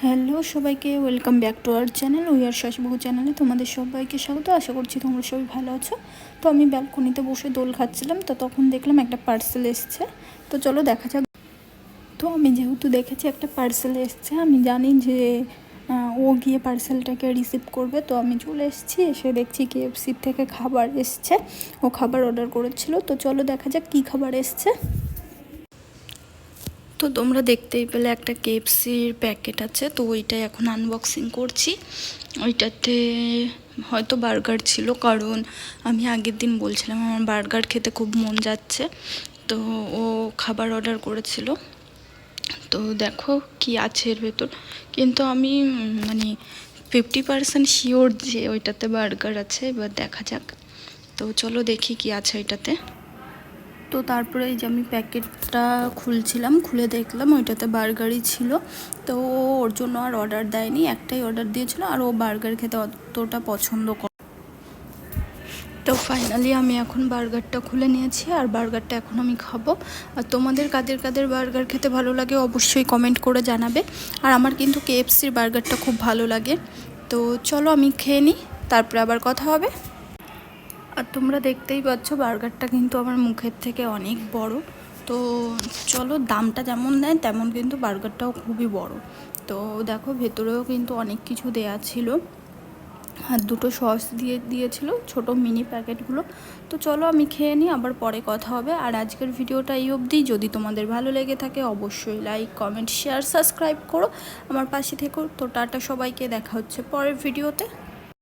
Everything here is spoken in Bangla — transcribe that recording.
হ্যালো সবাইকে, welcome back to our channel we are Shashibabu চ্যানেলে তোমাদের সবাইকে স্বাগত। আশা করছি তোমরা সবাই ভালো আছো। তো আমি ব্যালকনিতে বসে দোল খাচ্ছিলাম, তো তখন দেখলাম একটা পার্সেল এসছে। তো চলো দেখা যাক। তো আমি যেহেতু দেখেছি একটা পার্সেল এসছে, আমি জানি যে ও গিয়ে পার্সেলটাকে রিসিভ করবে। তো আমি চলে এসেছি, এসে দেখছি KFC থেকে খাবার এসছে। ও খাবার অর্ডার করেছিল। তো চলো দেখা যাক কী খাবার এসছে। তো তোমরা দেখতেই পেলে একটা KFCর প্যাকেট আছে, তো ওইটাই এখন আনবক্সিং করছি। ওইটাতে হয়তো বার্গার ছিল, কারণ আমি আগের দিন বলছিলাম আমার বার্গার খেতে খুব মন যাচ্ছে। তো ও খাবার অর্ডার করেছিল। তো দেখো কি আছে এর ভেতর, কিন্তু আমি 50% শিওর যে ওইটাতে বার্গার আছে। এবার দেখা যাক। তো চলো দেখি কি আছে ওইটাতে। তো তারপরে এই যে আমি প্যাকেটটা খুলছিলাম, খুলে দেখলাম ওইটাতে বার্গারই ছিল। তো ওর জন্য আর অর্ডার দেয়নি, একটাই অর্ডার দিয়েছিল, আর ও বার্গার খেতে অতটা পছন্দ করে। তো ফাইনালি আমি এখন বার্গারটা খুলে নিয়েছি, আর বার্গারটা এখন আমি খাবো। আর তোমাদের কাদের কাদের বার্গার খেতে ভালো লাগে অবশ্যই কমেন্ট করে জানাবে। আর আমার কিন্তু KFCর বার্গারটা খুব ভালো লাগে। তো চলো আমি খেয়ে নিই, তারপরে আবার কথা হবে। আর তোমরা দেখতেই পাচ্ছ বার্গারটা কিন্তু আমার মুখের থেকে অনেক বড়। তো চলো, দামটা যেমন নেয় তেমন কিন্তু বার্গারটাও খুবই বড়। তো দেখো ভেতরেও কিন্তু অনেক কিছু দেয়া ছিল, আর দুটো সস দিয়েছিল ছোট মিনি প্যাকেটগুলো। তো চলো আমি খেয়ে নিই, আবার পরে কথা হবে। আর আজকের ভিডিওটা এই অবধি। যদি তোমাদের ভালো লেগে থাকে অবশ্যই লাইক, কমেন্ট, শেয়ার, সাবস্ক্রাইব করো, আমার পাশে থেকো। তো টাটা সবাইকে, দেখা হচ্ছে পরের ভিডিওতে।